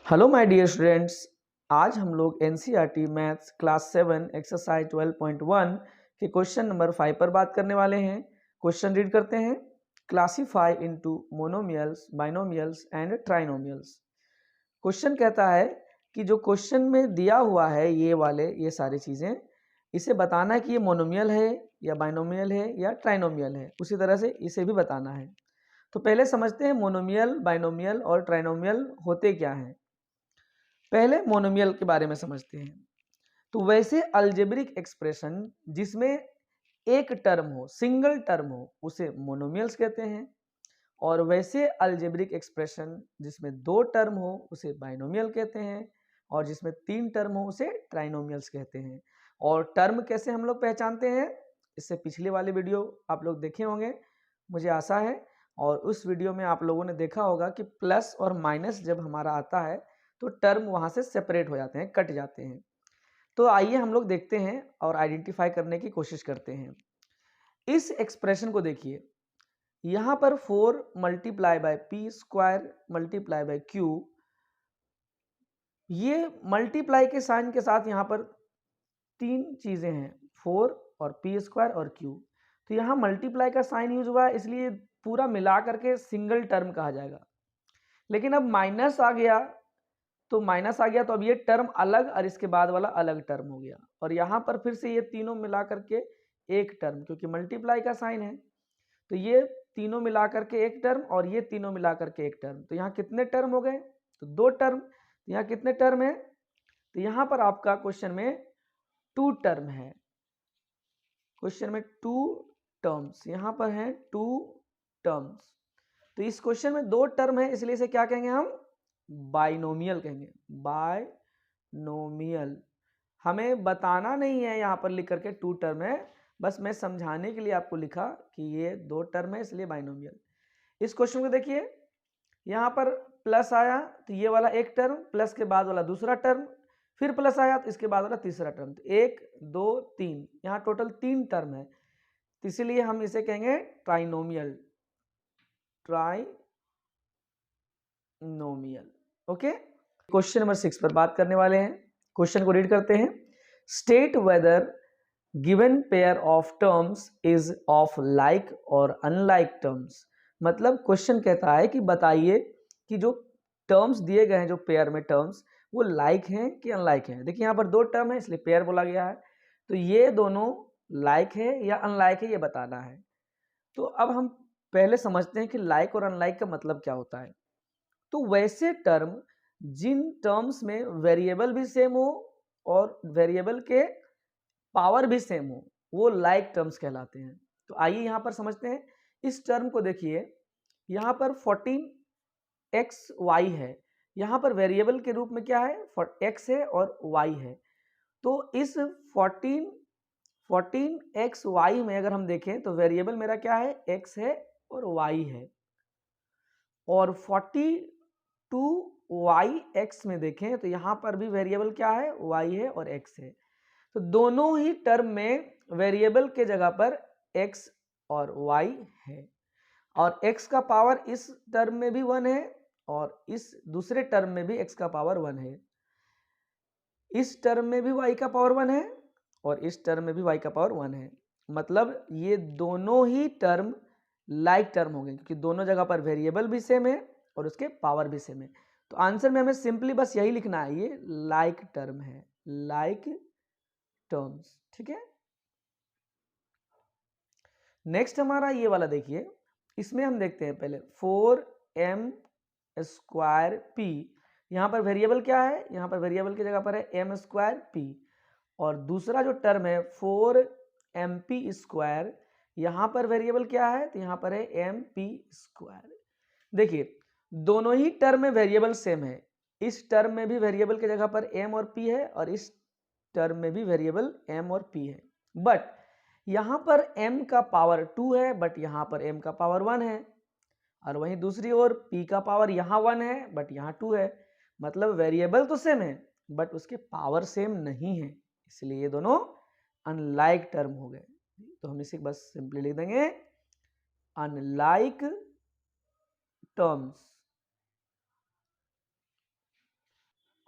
Hello my dear students, आज हम लोग एनसीईआरटी मैथ्स क्लास 7 एक्सरसाइज 12.1 के क्वेश्चन नंबर 5 पर बात करने वाले हैं। क्वेश्चन रीड करते हैं। Classify into monomials, binomials and trinomials. Question कहता है कि जो क्वेश्चन में दिया हुआ है ये सारी चीज़ें, इसे बताना है कि ये मोनोमियल है या बाइनोमियल है या ट्राइनोमियल है। उसी तरह से इसे भी बताना है। तो पहले समझते हैं मोनोमियल, बाइनोमियल और ट्राइनोमियल होते क्या हैं। पहले मोनोमियल के बारे में समझते हैं। तो वैसे अलजेब्रिक एक्सप्रेशन जिसमें एक टर्म हो, सिंगल टर्म हो, उसे मोनोमियल्स कहते हैं। और वैसे अलजेब्रिक एक्सप्रेशन जिसमें दो टर्म हो उसे बाइनोमियल कहते हैं। और जिसमें तीन टर्म हो उसे ट्राइनोमियल्स कहते हैं। और टर्म कैसे हम लोग पहचानते हैं, इससे पिछले वाले वीडियो आप लोग देखे होंगे, मुझे आशा है। और उस वीडियो में आप लोगों ने देखा होगा कि प्लस और माइनस जब हमारा आता है तो टर्म वहां से सेपरेट हो जाते हैं, कट जाते हैं। तो आइए हम लोग देखते हैं और आइडेंटिफाई करने की कोशिश करते हैं। इस एक्सप्रेशन को देखिए, यहां पर 4 multiply by P square multiply by Q, ये मल्टीप्लाई के साइन के साथ यहां पर तीन चीजें हैं, 4 और पी स्क्वायर और क्यू। तो यहां मल्टीप्लाई का साइन यूज हुआ है, इसलिए पूरा मिला करके सिंगल टर्म कहा जाएगा। लेकिन अब माइनस आ गया तो अब ये टर्म अलग और इसके बाद वाला अलग टर्म हो गया। और यहां पर फिर से ये तीनों मिला करके एक टर्म, क्योंकि मल्टीप्लाई का साइन है तो ये तीनों मिला करके एक टर्म और ये तीनों मिला करके एक टर्म। तो यहाँ कितने टर्म हो गए, तो दो टर्म। तो यहाँ कितने टर्म है, तो यहाँ पर आपका क्वेश्चन में टू टर्म है। क्वेश्चन में टू टर्म्स यहाँ पर है, टू टर्म्स। तो इस क्वेश्चन में दो टर्म है, इसलिए इसे क्या कहेंगे हम, बाइनोमियल कहेंगे। बाइनोमियल हमें बताना नहीं है यहाँ पर लिख करके टू टर्म है, बस मैं समझाने के लिए आपको लिखा कि ये दो टर्म है इसलिए बाइनोमियल। इस क्वेश्चन को देखिए, यहाँ पर प्लस आया तो ये वाला एक टर्म, प्लस के बाद वाला दूसरा टर्म, फिर प्लस आया तो इसके बाद वाला तीसरा टर्म। तो एक दो तीन, यहाँ टोटल तीन टर्म है, तो इसीलिए हम इसे कहेंगे trinomial. Trinomial, okay. Question number 6 पर बात करने वाले हैं। क्वेश्चन को रीड करते हैं। State whether given pair of terms is of like और अनलाइक टर्म्स। मतलब क्वेश्चन कहता है कि बताइए कि जो टर्म्स दिए गए हैं, जो पेयर में टर्म्स, वो लाइक हैं कि अनलाइक हैं। देखिए यहाँ पर दो टर्म है इसलिए पेयर बोला गया है, तो ये दोनों लाइक है या अनलाइक है ये बताना है। तो अब हम पहले समझते हैं कि लाइक और अनलाइक का मतलब क्या होता है। तो वैसे टर्म जिन टर्म्स में वेरिएबल भी सेम हो और वेरिएबल के पावर भी सेम हो, वो लाइक टर्म्स कहलाते हैं। तो आइए यहां पर समझते हैं। इस टर्म को देखिए, यहां पर 14xy है, यहां पर वेरिएबल के रूप में क्या है, x है और y है। तो इस 14xy में अगर हम देखें तो वेरिएबल मेरा क्या है, x है और y है। और 42yx में देखें तो यहां पर भी वेरिएबल क्या है, y है और x है। तो दोनों ही टर्म में वेरिएबल के जगह पर x और y है। और x का पावर इस टर्म में भी 1 है और इस दूसरे टर्म में भी x का पावर 1 है। इस टर्म में भी y का पावर 1 है और इस टर्म में भी y का पावर 1 है। मतलब ये दोनों ही टर्म लाइक टर्म हो गए, क्योंकि दोनों जगह पर वेरिएबल भी सेम है और उसके पावर भी सेम है। तो आंसर में हमें सिंपली बस यही लिखना है, ये लाइक टर्म है, लाइक टर्म्स, ठीक है। नेक्स्ट हमारा ये वाला देखिए, इसमें हम देखते हैं पहले 4m स्क्वायर पी। यहां पर वेरिएबल क्या है, यहां पर वेरिएबल की जगह पर है m स्क्वायर पी। और दूसरा जो टर्म है 4mp स्क्वायर, यहां पर वेरिएबल क्या है, तो यहां पर है mp स्क्वायर। देखिए दोनों ही टर्म में वेरिएबल सेम है। इस टर्म में भी वेरिएबल की जगह पर m और p है और इस टर्म में भी वेरिएबल m और p है। बट यहां पर m का पावर 2 है, बट यहां पर m का पावर 1 है। और वहीं दूसरी ओर p का पावर यहां 1 है बट यहां 2 है। मतलब वेरिएबल तो सेम है बट उसके पावर सेम नहीं है, इसलिए ये दोनों अनलाइक टर्म हो गए। तो हम इसे बस सिंपली लिख देंगे unlike terms.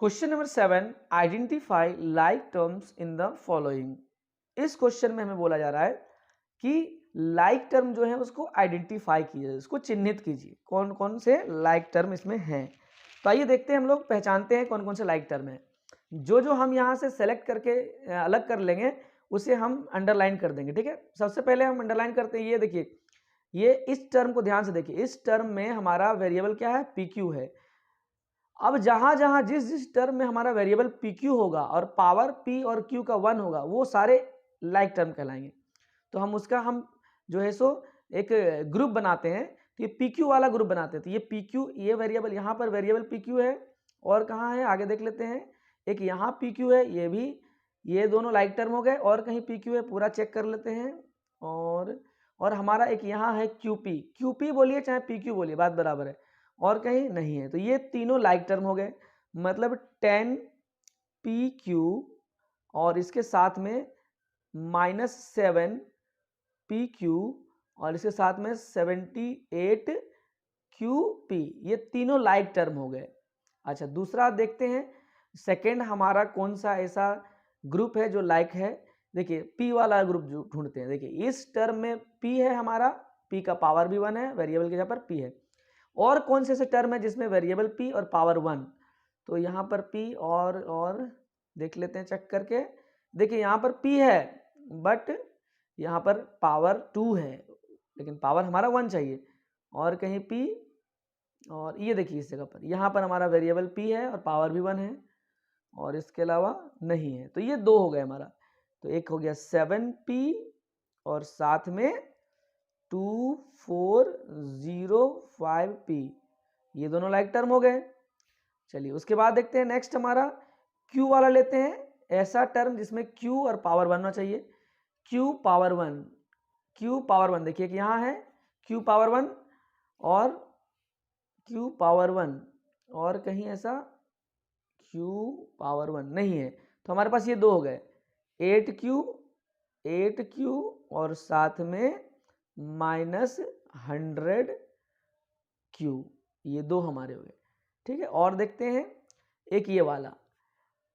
Question number 7, identify like terms in the following. इस क्वेश्चन में हमें बोला जा रहा है कि लाइक टर्म जो है उसको आइडेंटिफाई कीजिए, उसको चिन्हित कीजिए, कौन कौन से लाइक टर्म इसमें हैं। तो आइए देखते हैं, हम लोग पहचानते हैं कौन कौन से लाइक टर्म हैं। जो हम यहाँ से सेलेक्ट करके अलग कर लेंगे उसे हम अंडरलाइन कर देंगे, ठीक है। सबसे पहले हम अंडरलाइन करते हैं, ये देखिए, ये इस टर्म को ध्यान से देखिए, इस टर्म में हमारा वेरिएबल क्या है, पी क्यू है। अब जहां जहां जिस जिस टर्म में हमारा वेरिएबल पी क्यू होगा और पावर पी और क्यू का 1 होगा, वो सारे लाइक टर्म कहलाएंगे। तो हम उसका जो है सो एक ग्रुप बनाते हैं, तो ये पी क्यू वाला ग्रुप बनाते हैं। तो ये पी क्यू, ये वेरिएबल, यहाँ पर वेरिएबल पी क्यू है, और कहाँ है आगे देख लेते हैं, एक यहाँ पी क्यू है, ये भी, ये दोनों लाइक टर्म हो गए, और कहीं पी क्यू है, पूरा चेक कर लेते हैं। और हमारा एक यहाँ है क्यूपी, क्यूपी बोलिए चाहे पी क्यू बोलिए, बात बराबर है, और कहीं नहीं है। तो ये तीनों लाइक टर्म हो गए, मतलब 10 पी क्यू और इसके साथ में -7 पी क्यू और इसके साथ में 78 क्यू पी, ये तीनों लाइक टर्म हो गए। अच्छा, दूसरा देखते हैं, सेकेंड हमारा कौन सा ऐसा ग्रुप है जो लाइक है। देखिए, पी वाला ग्रुप जो ढूंढते हैं, देखिए इस टर्म में पी है हमारा, पी का पावर भी 1 है, वेरिएबल के जगह पर पी है। और कौन से ऐसे टर्म है जिसमें वेरिएबल पी और पावर 1, तो यहाँ पर पी और देख लेते हैं चेक करके। देखिए यहाँ पर पी है बट यहाँ पर पावर 2 है, लेकिन पावर हमारा 1 चाहिए, और कहीं पी, और ये देखिए इस जगह पर, यहाँ पर हमारा वेरिएबल पी है और पावर भी 1 है, और इसके अलावा नहीं है। तो ये 2 हो गए हमारा। तो एक हो गया 7p और साथ में 2405p, ये दोनों लाइक टर्म हो गए। चलिए उसके बाद देखते हैं नेक्स्ट हमारा q वाला लेते हैं, ऐसा टर्म जिसमें q और पावर 1 होना चाहिए। q पावर 1, देखिए कि यहाँ है q पावर 1 और q पावर 1, और कहीं ऐसा q पावर 1 नहीं है। तो हमारे पास ये 2 हो गए, 8q और साथ में -100q, ये 2 हमारे हो गए, ठीक है। और देखते हैं एक ये वाला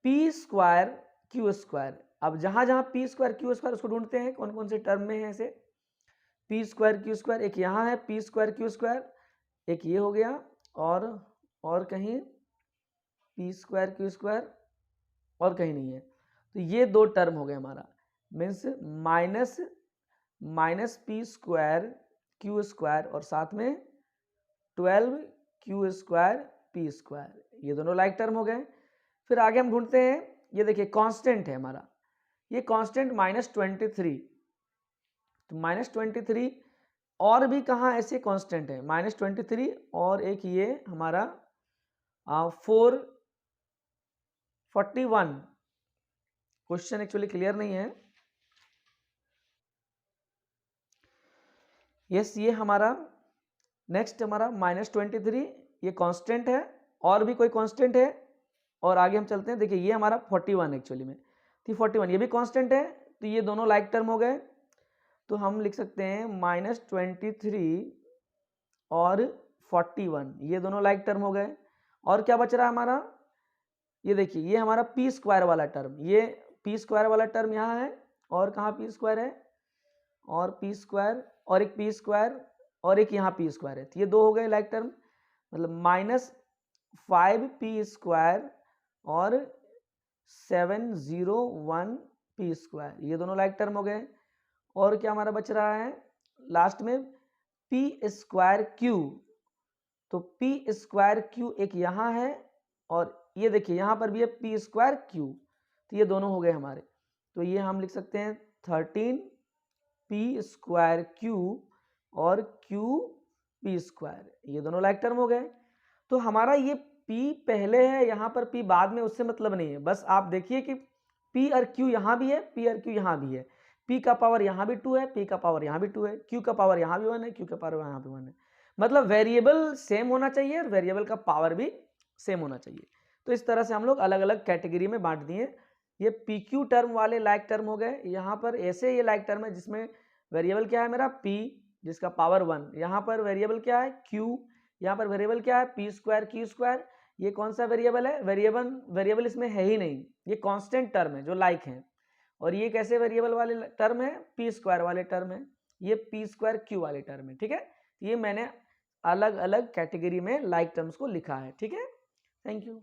p² q²। अब जहां जहां p² q² उसको ढूंढते हैं कौन कौन से टर्म में है ऐसे। p² q², एक यहाँ है p² q², एक ये हो गया, और कहीं p² q², और कहीं नहीं है। तो ये 2 टर्म हो गए हमारा, मीन्स -p² q² और साथ में 12q² p², ये दोनों लाइक टर्म हो गए। फिर आगे हम ढूंढते हैं, ये देखिए कांस्टेंट है हमारा, ये कांस्टेंट -23। तो -23 और भी कहाँ ऐसे कांस्टेंट है, -23 और एक ये हमारा 441। क्वेश्चन एक्चुअली क्लियर नहीं है। यस, ये हमारा नेक्स्ट हमारा -23, ये कांस्टेंट है, और भी कोई कांस्टेंट है, और आगे हम चलते हैं। देखिए ये हमारा 41 एक्चुअली में, तो 41 ये भी कांस्टेंट है, तो ये दोनों लाइक टर्म हो गए। तो हम लिख सकते हैं -23 और 41, ये दोनों लाइक टर्म हो गए। और क्या बच रहा है हमारा, ये देखिए ये हमारा p² वाला टर्म, ये p² वाला टर्म यहाँ है, और कहाँ p² है, और p² और एक p² और एक यहाँ p² है, तो ये 2 हो गए लाइक टर्म, मतलब -5p² और 701p², ये दोनों लाइक टर्म हो गए। और क्या हमारा बच रहा है लास्ट में p² q, तो p² q एक यहाँ है, और ये देखिए यहाँ पर भी है p² q, तो ये दोनों हो गए हमारे। तो ये हम लिख सकते हैं 13p² q और q p², ये दोनों लाइक टर्म हो गए। तो हमारा ये p पहले है, यहाँ पर p बाद में, उससे मतलब नहीं है। बस आप देखिए कि p और q यहाँ भी है, p और q यहाँ भी है, p का पावर यहाँ भी 2 है, p का पावर यहाँ भी 2 है, q का पावर यहाँ भी 1 है, q का पावर यहाँ भी 1 है। मतलब वेरिएबल सेम होना चाहिए और वेरिएबल का पावर भी सेम होना चाहिए। तो इस तरह से हम लोग अलग अलग कैटेगरी में बांट दिए। ये पी क्यू टर्म वाले लाइक टर्म हो गए। यहाँ पर ऐसे ये लाइक टर्म है जिसमें वेरिएबल क्या है मेरा p, जिसका पावर 1, यहाँ पर वेरिएबल क्या है q, यहाँ पर वेरिएबल क्या है p² q², ये कौन सा वेरिएबल है, वेरिएबल इसमें है ही नहीं, ये कांस्टेंट टर्म है जो लाइक है। और ये कैसे वेरिएबल वाले टर्म है, पी स्क्वायर वाले टर्म है, ये पी स्क्वायर क्यू वाले टर्म है। ठीक है, ये मैंने अलग अलग कैटेगरी में लाइक टर्म्स को लिखा है। ठीक है, थैंक यू।